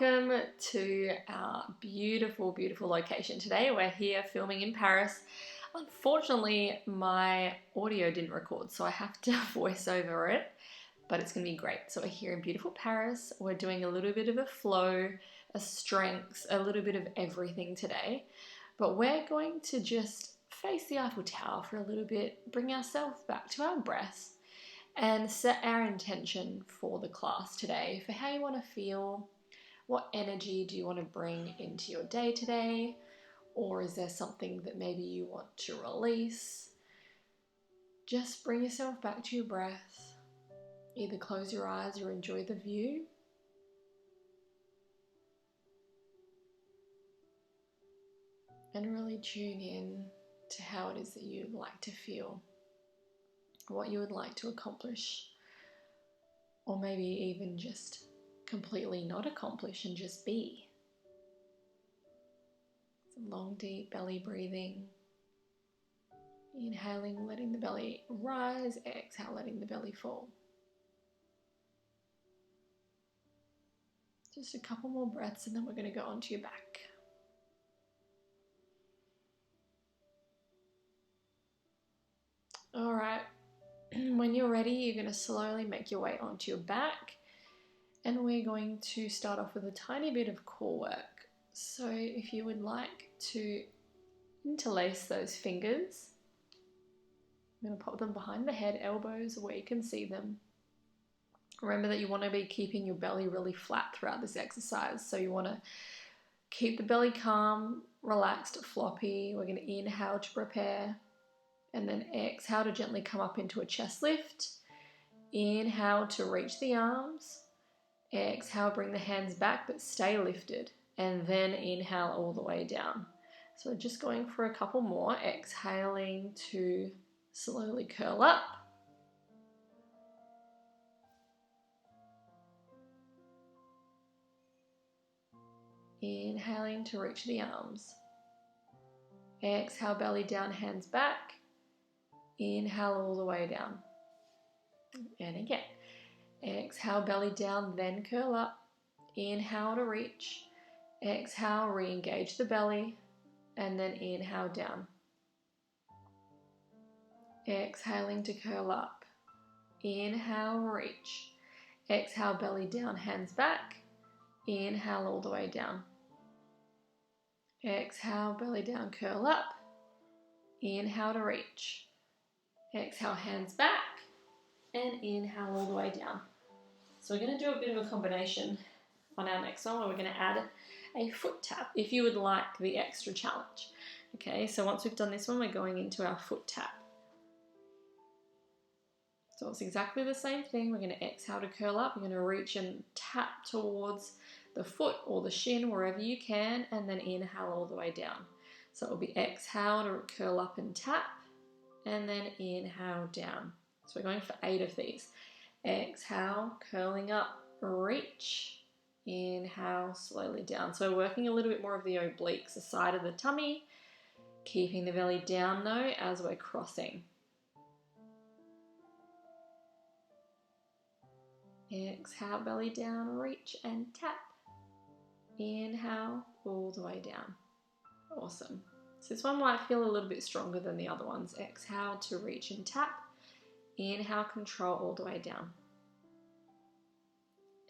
welcome to our beautiful, beautiful location today. We're here filming in Paris. Unfortunately, my audio didn't record, so I have to voice over it, but it's going to be great. So we're here in beautiful Paris. We're doing a little bit of a flow, a strengths, a little bit of everything today, but we're going to just face the Eiffel Tower for a little bit, bring ourselves back to our breaths, and set our intention for the class today, for how you want to feel. What energy do you want to bring into your day today? Or is there something that maybe you want to release? Just bring yourself back to your breath. Either close your eyes or enjoy the view. And really tune in to how it is that you'd like to feel, what you would like to accomplish, or maybe even just completely not accomplish and just be. Some long, deep belly breathing. Inhaling, letting the belly rise. Exhale, letting the belly fall. Just a couple more breaths and then we're going to go onto your back. All right. When you're ready, you're going to slowly make your way onto your back, and we're going to start off with a tiny bit of core work. So if you would like to interlace those fingers, I'm going to pop them behind the head, elbows where you can see them. Remember that you want to be keeping your belly really flat throughout this exercise. So you want to keep the belly calm, relaxed, floppy. We're going to inhale to prepare. And then exhale to gently come up into a chest lift. Inhale to reach the arms. Exhale, bring the hands back but stay lifted. And then inhale all the way down. So just going for a couple more. Exhaling to slowly curl up. Inhaling to reach the arms. Exhale, belly down, hands back. Inhale all the way down. And again. Exhale, belly down, then curl up. Inhale to reach. Exhale, re-engage the belly. And then inhale down. Exhaling to curl up. Inhale, reach. Exhale, belly down, hands back. Inhale all the way down. Exhale, belly down, curl up. Inhale to reach. Exhale, hands back. And inhale all the way down. So we're going to do a bit of a combination on our next one where we're going to add a foot tap if you would like the extra challenge. Okay, so once we've done this one, we're going into our foot tap. So it's exactly the same thing. We're going to exhale to curl up. You're going to reach and tap towards the foot or the shin, wherever you can, and then inhale all the way down. So it will be exhale to curl up and tap, and then inhale down. So we're going for 8 of these. Exhale, curling up, reach. Inhale, slowly down. So we're working a little bit more of the obliques, the side of the tummy, keeping the belly down though as we're crossing. Exhale, belly down, reach and tap. Inhale, all the way down. Awesome. So this one might feel a little bit stronger than the other ones. Exhale to reach and tap. Inhale, control all the way down.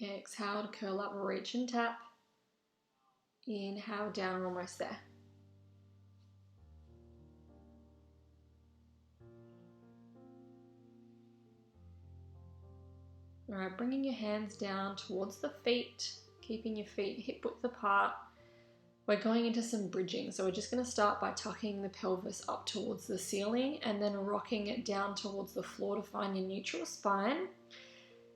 Exhale to curl up, reach and tap. Inhale down, we're almost there. All right, bringing your hands down towards the feet, keeping your feet hip width apart. We're going into some bridging. So we're just going to start by tucking the pelvis up towards the ceiling and then rocking it down towards the floor to find your neutral spine.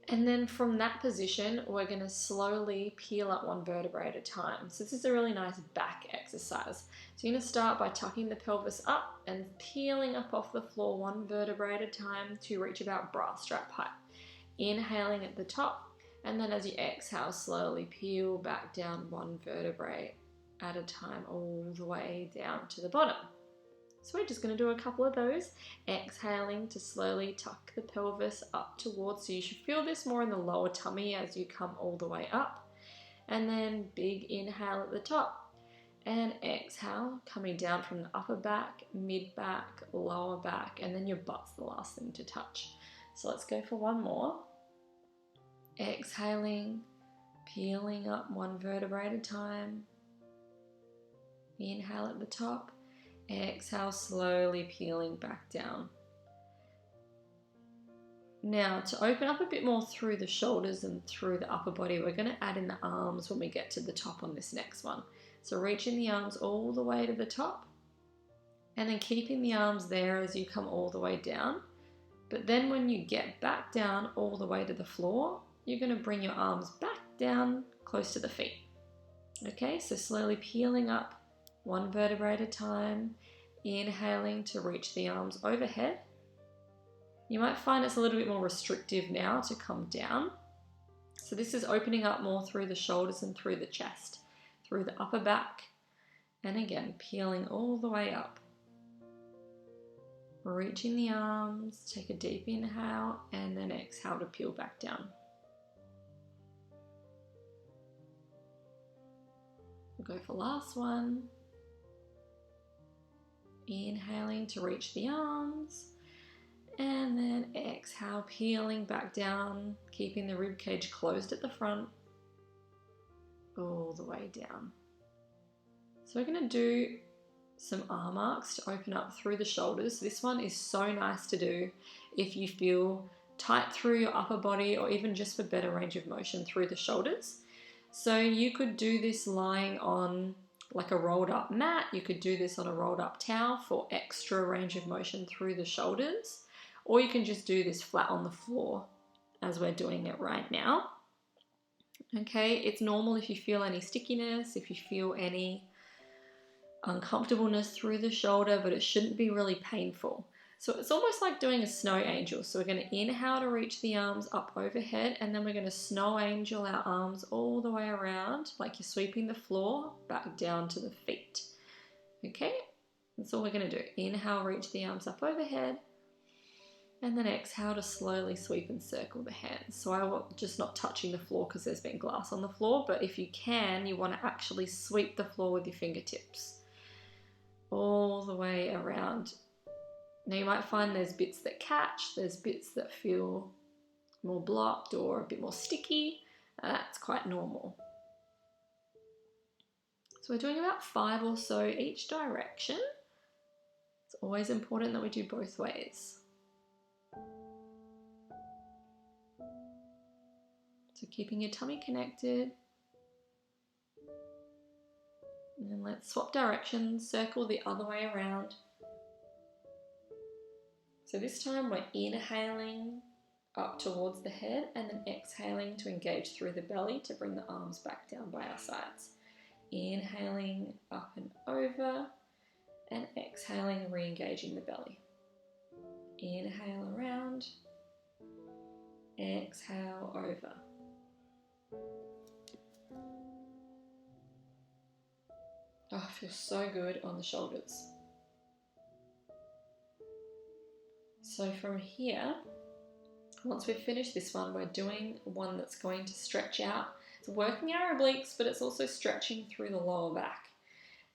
And then from that position, we're going to slowly peel up one vertebrae at a time. So this is a really nice back exercise. So you're going to start by tucking the pelvis up and peeling up off the floor one vertebrae at a time to reach about bra strap height. Inhaling at the top, and then as you exhale, slowly peel back down one vertebrae at a time all the way down to the bottom. So we're just going to do a couple of those, exhaling to slowly tuck the pelvis up towards, so you should feel this more in the lower tummy as you come all the way up. And then big inhale at the top. And exhale, coming down from the upper back, mid back, lower back, and then your butt's the last thing to touch. So let's go for one more. Exhaling, peeling up one vertebrae at a time. Inhale at the top. Exhale, slowly peeling back down. Now, to open up a bit more through the shoulders and through the upper body, we're going to add in the arms when we get to the top on this next one. So reaching the arms all the way to the top, and then keeping the arms there as you come all the way down. But then when you get back down all the way to the floor, you're going to bring your arms back down close to the feet. Okay, so slowly peeling up one vertebrae at a time, inhaling to reach the arms overhead. You might find it's a little bit more restrictive now to come down. So this is opening up more through the shoulders and through the chest, through the upper back, and again, peeling all the way up. Reaching the arms, take a deep inhale, and then exhale to peel back down. We'll go for last one. Inhaling to reach the arms, and then exhale, peeling back down, keeping the rib cage closed at the front, all the way down. So we're going to do some arm arcs to open up through the shoulders. This one is so nice to do if you feel tight through your upper body, or even just for better range of motion through the shoulders. So you could do this lying on like a rolled up mat. You could do this on a rolled up towel for extra range of motion through the shoulders, or you can just do this flat on the floor as we're doing it right now. Okay, it's normal if you feel any stickiness, if you feel any uncomfortableness through the shoulder, but it shouldn't be really painful. So it's almost like doing a snow angel. So we're going to inhale to reach the arms up overhead, and then we're going to snow angel our arms all the way around, like you're sweeping the floor back down to the feet. Okay, that's all we're going to do. Inhale, reach the arms up overhead, and then exhale to slowly sweep and circle the hands. So I want just not touching the floor because there's been glass on the floor, but if you can, you want to actually sweep the floor with your fingertips all the way around. Now you might find there's bits that catch, there's bits that feel more blocked or a bit more sticky, and that's quite normal. So we're doing about 5 or so each direction. It's always important that we do both ways. So keeping your tummy connected. And then let's swap directions, circle the other way around. So this time we're inhaling up towards the head, and then exhaling to engage through the belly to bring the arms back down by our sides. Inhaling up and over, and exhaling, re-engaging the belly. Inhale around, exhale over. Oh, it feels so good on the shoulders. So from here, once we've finished this one, we're doing one that's going to stretch out. It's working our obliques, but it's also stretching through the lower back.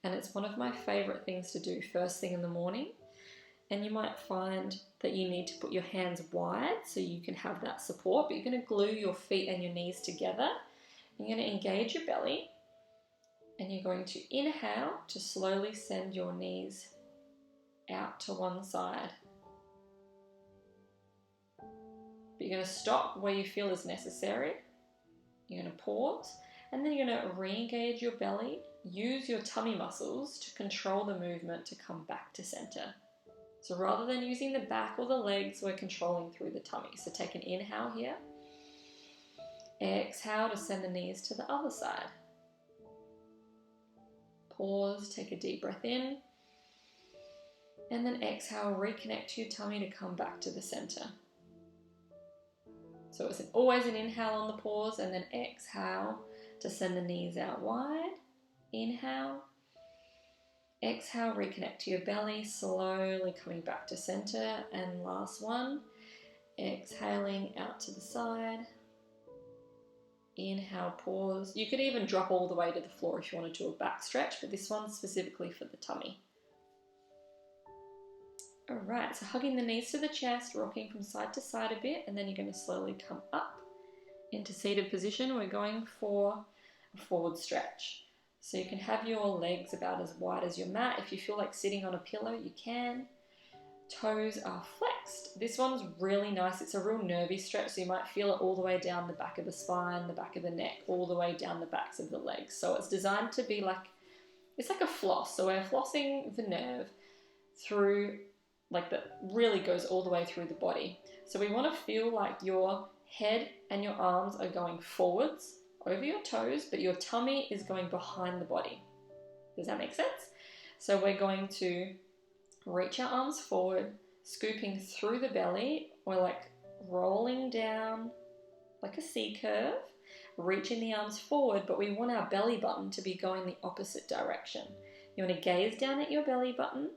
And it's one of my favorite things to do first thing in the morning. And you might find that you need to put your hands wide so you can have that support, but you're going to glue your feet and your knees together. You're going to engage your belly, and you're going to inhale to slowly send your knees out to one side. But you're going to stop where you feel is necessary. You're going to pause, and then you're going to re-engage your belly. Use your tummy muscles to control the movement to come back to center. So rather than using the back or the legs, we're controlling through the tummy. So take an inhale here. Exhale to send the knees to the other side. Pause, take a deep breath in. And then exhale, reconnect to your tummy to come back to the center. So it's always an inhale on the pause, and then exhale to send the knees out wide. Inhale. Exhale, reconnect to your belly, slowly coming back to center. And last one, exhaling out to the side. Inhale, pause. You could even drop all the way to the floor if you want to do a back stretch, but this one's specifically for the tummy. Alright, so hugging the knees to the chest, rocking from side to side a bit, and then you're going to slowly come up into seated position. We're going for a forward stretch. So you can have your legs about as wide as your mat. If you feel like sitting on a pillow, you can. Toes are flexed. This one's really nice. It's a real nervy stretch, so you might feel it all the way down the back of the spine, the back of the neck, all the way down the backs of the legs. So it's designed to be like, it's like a floss. So we're flossing the nerve through, like that really goes all the way through the body. So we want to feel like your head and your arms are going forwards over your toes, but your tummy is going behind the body. Does that make sense? So we're going to reach our arms forward, scooping through the belly. We're like rolling down like a C curve, reaching the arms forward, but we want our belly button to be going the opposite direction. You want to gaze down at your belly button.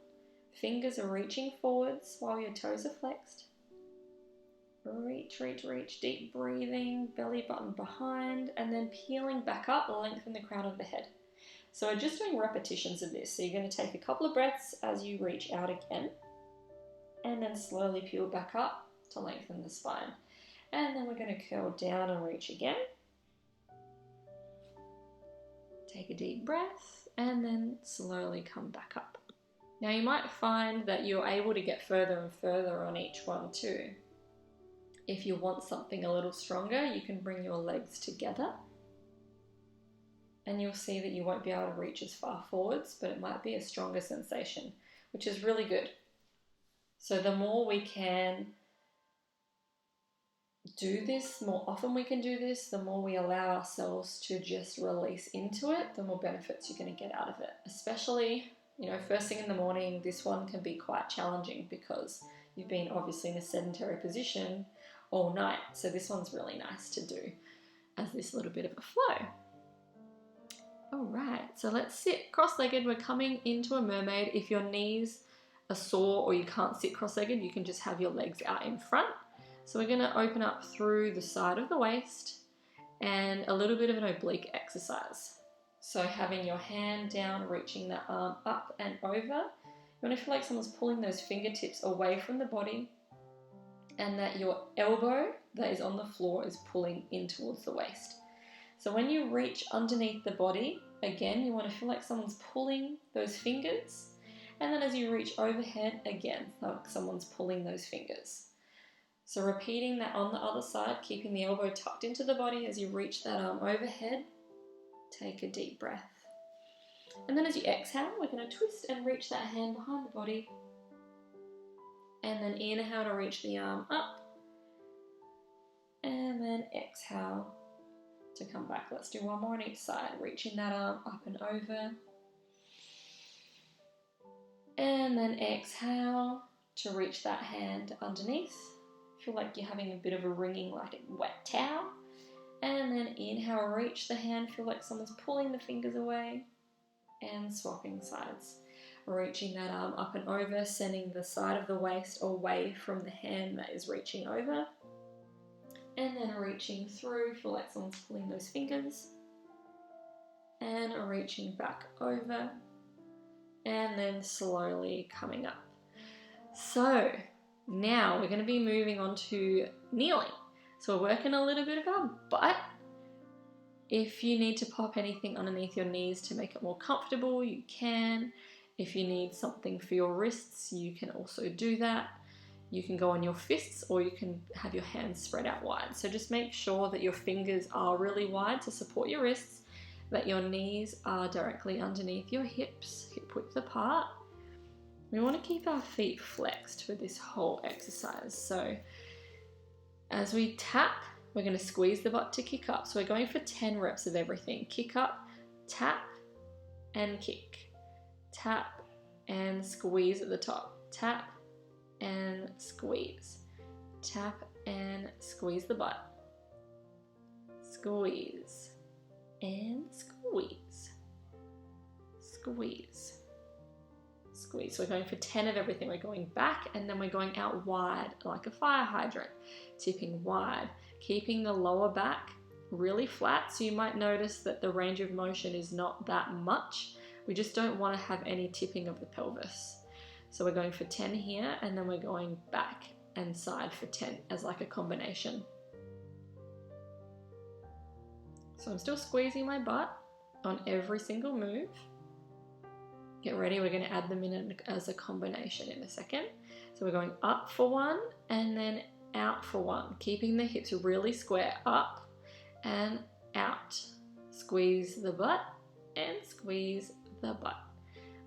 Fingers are reaching forwards while your toes are flexed. Reach, reach, reach, deep breathing, belly button behind, and then peeling back up, lengthen the crown of the head. So we're just doing repetitions of this. So you're going to take a couple of breaths as you reach out again, and then slowly peel back up to lengthen the spine. And then we're going to curl down and reach again. Take a deep breath, and then slowly come back up. Now you might find that you're able to get further and further on each one too. If you want something a little stronger, you can bring your legs together, and you'll see that you won't be able to reach as far forwards, but it might be a stronger sensation, which is really good. So the more we can do this, more often we can do this, the more we allow ourselves to just release into it, the more benefits you're going to get out of it. Especially, first thing in the morning, this one can be quite challenging because you've been obviously in a sedentary position all night. So this one's really nice to do as this little bit of a flow. All right, so let's sit cross-legged. We're coming into a mermaid. If your knees are sore or you can't sit cross-legged, you can just have your legs out in front. So we're going to open up through the side of the waist and a little bit of an oblique exercise. So having your hand down, reaching that arm up and over. You want to feel like someone's pulling those fingertips away from the body, and that your elbow that is on the floor is pulling in towards the waist. So when you reach underneath the body, again, you want to feel like someone's pulling those fingers. And then as you reach overhead, again, like someone's pulling those fingers. So repeating that on the other side, keeping the elbow tucked into the body as you reach that arm overhead. Take a deep breath. And then as you exhale, we're going to twist and reach that hand behind the body. And then inhale to reach the arm up. And then exhale to come back. Let's do one more on each side. Reaching that arm up and over. And then exhale to reach that hand underneath. Feel like you're having a bit of a wringing like a wet towel. And then inhale, reach the hand. Feel like someone's pulling the fingers away. And swapping sides. Reaching that arm up and over, sending the side of the waist away from the hand that is reaching over. And then reaching through, feel like someone's pulling those fingers. And reaching back over. And then slowly coming up. So now we're going to be moving on to kneeling. So we're working a little bit of our butt. If you need to pop anything underneath your knees to make it more comfortable, you can. If you need something for your wrists, you can also do that. You can go on your fists or you can have your hands spread out wide. So just make sure that your fingers are really wide to support your wrists, that your knees are directly underneath your hips, hip width apart. We want to keep our feet flexed for this whole exercise. So as we tap, we're going to squeeze the butt to kick up. So we're going for 10 reps of everything. Kick up, tap, and kick. Tap and squeeze at the top. Tap and squeeze. Tap and squeeze the butt. Squeeze and squeeze. Squeeze. Squeeze. So we're going for 10 of everything. We're going back and then we're going out wide like a fire hydrant. Tipping wide. Keeping the lower back really flat, so you might notice that the range of motion is not that much. We just don't want to have any tipping of the pelvis. So we're going for 10 here, and then we're going back and side for 10 as like a combination. So I'm still squeezing my butt on every single move. Get ready, we're going to add them in as a combination in a second. So we're going up for one and then out for one, keeping the hips really square, up and out. Squeeze the butt and squeeze the butt.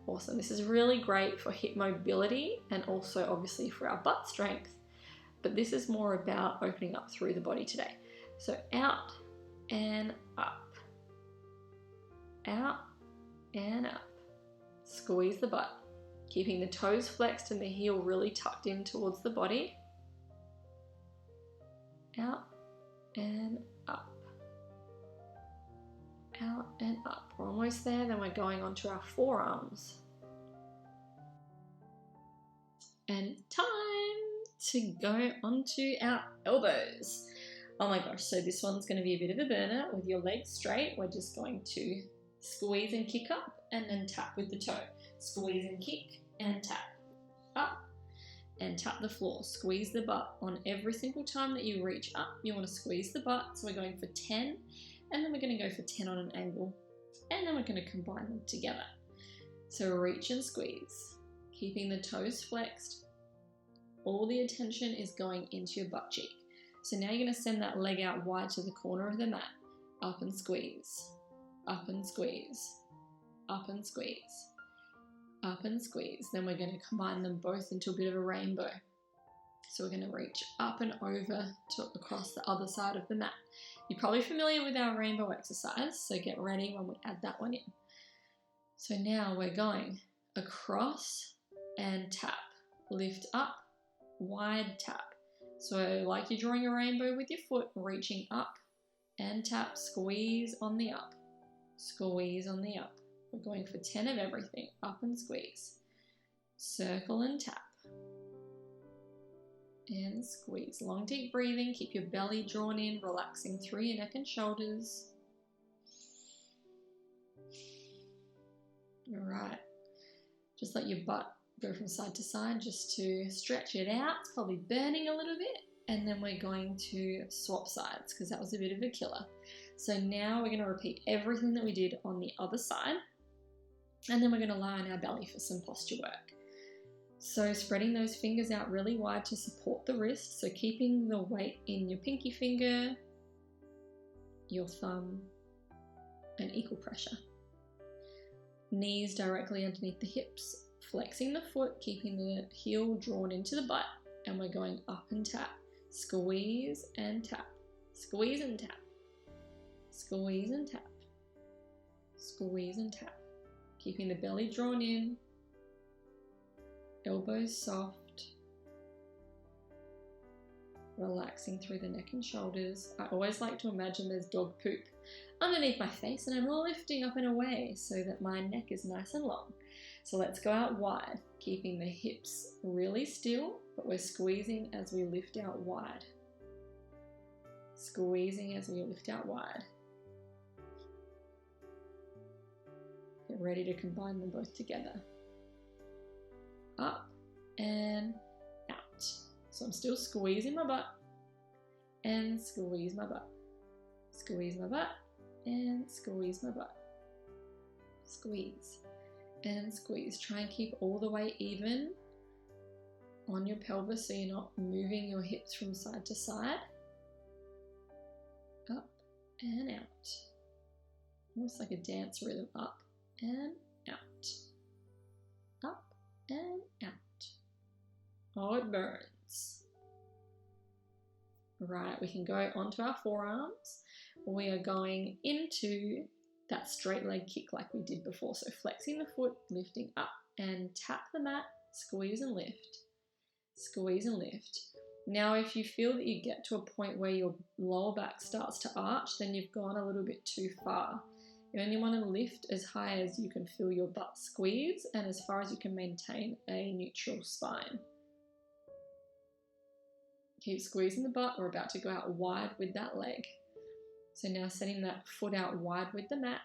Awesome. This is really great for hip mobility and also obviously for our butt strength, but this is more about opening up through the body today. So out and up, out and up. Squeeze the butt, keeping the toes flexed and the heel really tucked in towards the body. Out and up, out and up. We're almost there, then we're going onto our forearms. And time to go onto our elbows. Oh my gosh, so this one's going to be a bit of a burner. With your legs straight, we're just going to squeeze and kick up and then tap with the toe. Squeeze and kick and tap. Up and tap the floor. Squeeze the butt. On every single time that you reach up, you want to squeeze the butt. So we're going for 10, and then we're going to go for 10 on an angle, and then we're going to combine them together. So reach and squeeze, keeping the toes flexed. All the attention is going into your butt cheek. So now you're going to send that leg out wide to the corner of the mat. Up and squeeze, up and squeeze, up and squeeze, up and squeeze. Then we're going to combine them both into a bit of a rainbow. So we're going to reach up and over to across the other side of the mat. You're probably familiar with our rainbow exercise, so get ready when we add that one in. So now we're going across and tap, lift up, wide tap. So like you're drawing a rainbow with your foot, reaching up and tap, squeeze on the up, squeeze on the up. We're going for 10 of everything, up and squeeze, circle and tap, and squeeze. Long deep breathing, keep your belly drawn in, relaxing through your neck and shoulders. All right, just let your butt go from side to side just to stretch it out. It's probably burning a little bit. And then we're going to swap sides because that was a bit of a killer. So now we're going to repeat everything that we did on the other side. And then we're going to lie on our belly for some posture work. So spreading those fingers out really wide to support the wrist. So keeping the weight in your pinky finger, your thumb, and equal pressure. Knees directly underneath the hips. Flexing the foot, keeping the heel drawn into the butt. And we're going up and tap. Squeeze and tap. Squeeze and tap. Squeeze and tap. Squeeze and tap. Keeping the belly drawn in. Elbows soft. Relaxing through the neck and shoulders. I always like to imagine there's dog poop underneath my face and I'm lifting up and away so that my neck is nice and long. So let's go out wide, keeping the hips really still, but we're squeezing as we lift out wide. Squeezing as we lift out wide. Get ready to combine them both together. Up and out. So I'm still squeezing my butt and squeeze my butt. Squeeze my butt and squeeze my butt. Squeeze and squeeze. Try and keep all the weight even on your pelvis so you're not moving your hips from side to side. Up and out. Almost like a dance rhythm. Up and out. Up and out. Oh, it burns. Right, we can go onto our forearms. We are going into that straight leg kick like we did before. So flexing the foot, lifting up and tap the mat, squeeze and lift, squeeze and lift. Now if you feel that you get to a point where your lower back starts to arch, then you've gone a little bit too far. You only want to lift as high as you can feel your butt squeeze and as far as you can maintain a neutral spine. Keep squeezing the butt. We're about to go out wide with that leg. So now setting that foot out wide with the mat.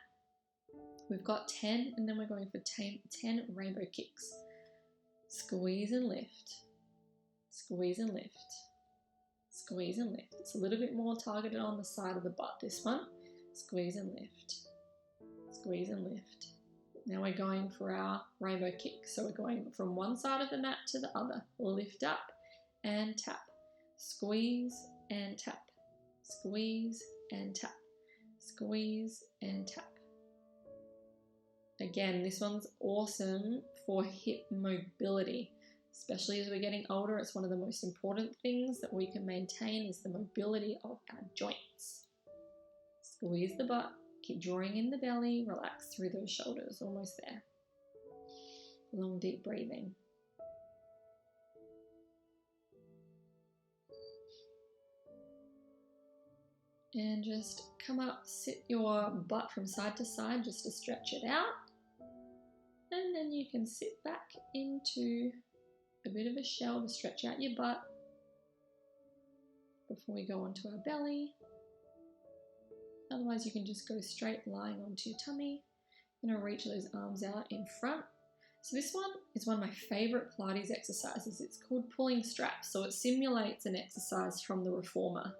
We've got 10, and then we're going for 10 rainbow kicks. Squeeze and lift. Squeeze and lift. Squeeze and lift. It's a little bit more targeted on the side of the butt, this one. Squeeze and lift. Squeeze and lift. Now we're going for our rainbow kick. So we're going from one side of the mat to the other. Lift up and tap. Squeeze and tap. Squeeze and tap. Squeeze and tap. Again, this one's awesome for hip mobility, especially as we're getting older. It's one of the most important things that we can maintain is the mobility of our joints. Squeeze the butt, keep drawing in the belly, relax through those shoulders, almost there. Long, deep breathing. And just come up, sit your butt from side to side just to stretch it out. And then you can sit back into a bit of a shell to stretch out your butt before we go onto our belly. Otherwise, you can just go straight lying onto your tummy. You're going to reach those arms out in front. So this one is one of my favorite Pilates exercises. It's called pulling straps. So it simulates an exercise from the reformer.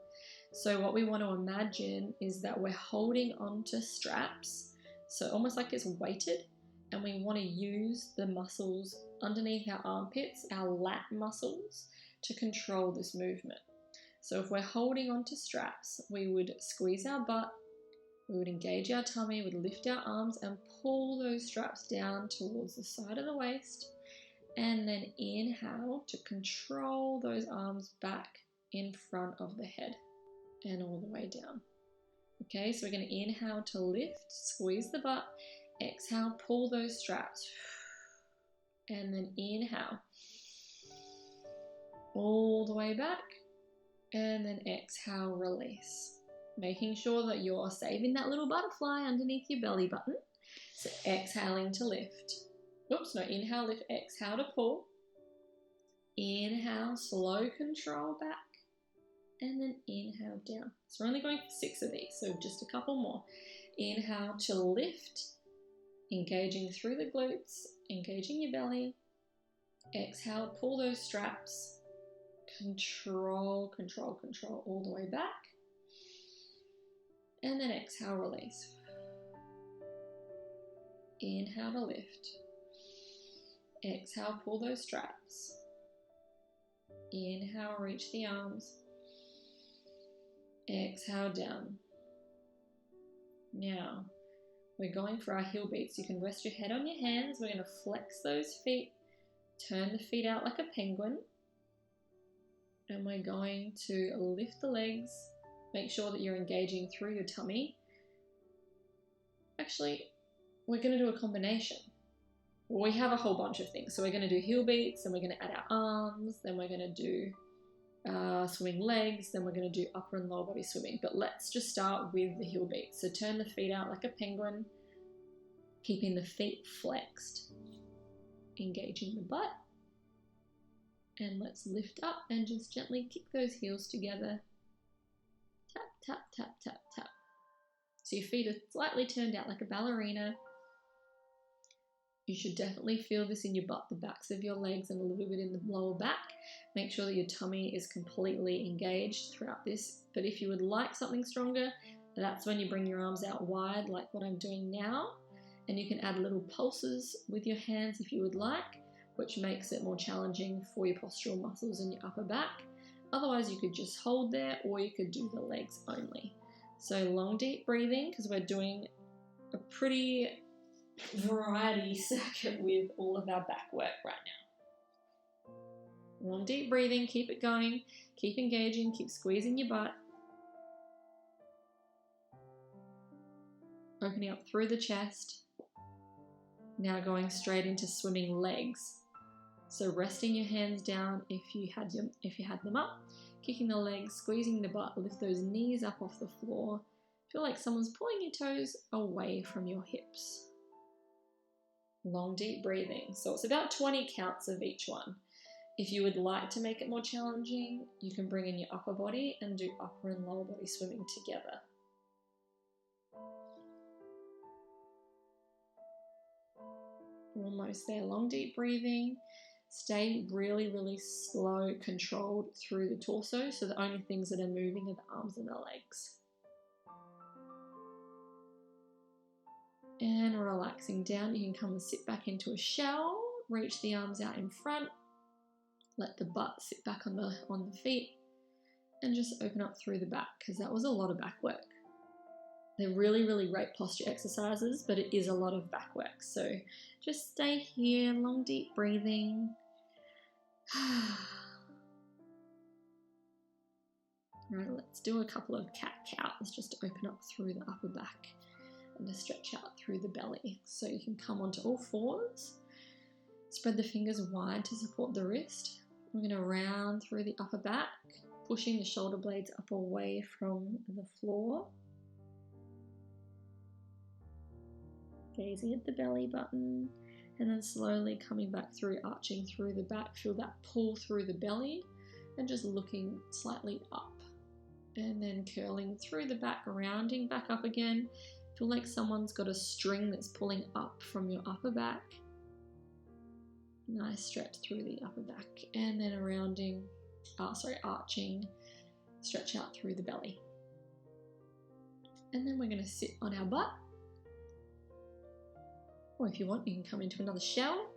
So what we want to imagine is that we're holding onto straps, so almost like it's weighted, and we want to use the muscles underneath our armpits, our lat muscles, to control this movement. So if we're holding onto straps, we would squeeze our butt, we would engage our tummy, we would lift our arms and pull those straps down towards the side of the waist, and then inhale to control those arms back in front of the head. And all the way down. Okay, so we're going to inhale to lift, squeeze the butt, exhale, pull those straps, and then inhale all the way back, and then exhale, release. Making sure that you're saving that little butterfly underneath your belly button. So exhaling to lift. Oops, no, inhale, lift, exhale to pull. Inhale, slow control back. And then inhale down. So we're only going for 6 of these, so just a couple more. Inhale to lift, engaging through the glutes, engaging your belly. Exhale, pull those straps. Control, control, control all the way back. And then exhale, release. Inhale to lift. Exhale, pull those straps. Inhale, reach the arms. Exhale down. Now, we're going for our heel beats. You can rest your head on your hands. We're going to flex those feet, turn the feet out like a penguin. And we're going to lift the legs. Make sure that you're engaging through your tummy. Actually, we're going to do a combination. Well, we have a whole bunch of things. So we're going to do heel beats, and we're going to add our arms, then we're going to do swimming legs, then we're going to do upper and lower body swimming. But let's just start with the heel beats. So turn the feet out like a penguin, keeping the feet flexed, engaging the butt. And let's lift up and just gently kick those heels together. Tap, tap, tap, tap, tap. So your feet are slightly turned out like a ballerina. You should definitely feel this in your butt, the backs of your legs, and a little bit in the lower back. Make sure that your tummy is completely engaged throughout this. But if you would like something stronger, that's when you bring your arms out wide, like what I'm doing now. And you can add little pulses with your hands if you would like, which makes it more challenging for your postural muscles in your upper back. Otherwise, you could just hold there, or you could do the legs only. So long, deep breathing, because we're doing a pretty variety circuit with all of our back work right now. Long, deep breathing, keep it going, keep engaging, keep squeezing your butt. Opening up through the chest. Now going straight into swimming legs. So resting your hands down if you had them up, kicking the legs, squeezing the butt, lift those knees up off the floor. Feel like someone's pulling your toes away from your hips. Long, deep breathing. So it's about 20 counts of each one. If you would like to make it more challenging, you can bring in your upper body and do upper and lower body swimming together. Almost there. Long, deep breathing. Stay really, really slow, controlled through the torso. So the only things that are moving are the arms and the legs. And relaxing down, you can come and sit back into a shell. Reach the arms out in front. Let the butt sit back on the feet. And just open up through the back, because that was a lot of back work. They're really, really great posture exercises, but it is a lot of back work. So just stay here, long, deep breathing. Right, let's do a couple of cat-cows just to open up through the upper back and to stretch out through the belly. So you can come onto all fours, spread the fingers wide to support the wrist. We're going to round through the upper back, pushing the shoulder blades up away from the floor. Gazing at the belly button, and then slowly coming back through, arching through the back. Feel that pull through the belly and just looking slightly up, and then curling through the back, rounding back up again. Feel like someone's got a string that's pulling up from your upper back. Nice stretch through the upper back, and then arching, stretch out through the belly. And then we're going to sit on our butt. Or if you want, you can come into another shell.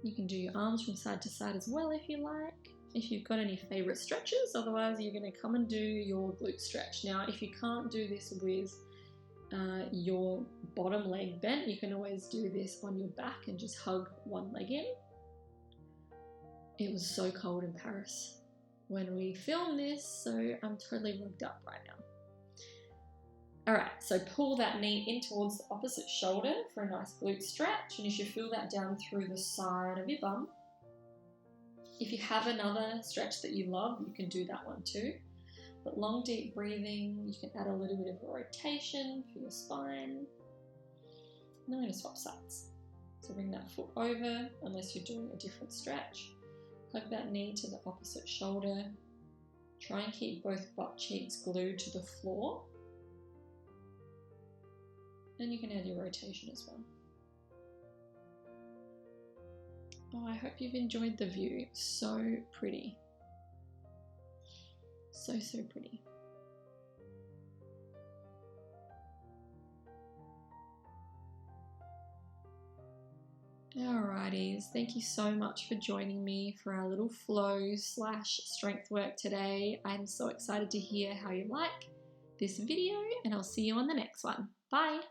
You can do your arms from side to side as well if you like. If you've got any favorite stretches, otherwise you're going to come and do your glute stretch. Now, if you can't do this with your bottom leg bent, you can always do this on your back and just hug one leg in. It was so cold in Paris when we filmed this, so I'm totally rugged up right now. Alright, so pull that knee in towards the opposite shoulder for a nice glute stretch, and you should feel that down through the side of your bum. If you have another stretch that you love, you can do that one too. But long, deep breathing, you can add a little bit of rotation for your spine. And then we're going to swap sides. So bring that foot over, unless you're doing a different stretch. Hug that knee to the opposite shoulder. Try and keep both butt cheeks glued to the floor. And you can add your rotation as well. Oh, I hope you've enjoyed the view. So pretty. So pretty. Alrighties, thank you so much for joining me for our little flow/strength work today. I'm so excited to hear how you like this video, and I'll see you on the next one. Bye!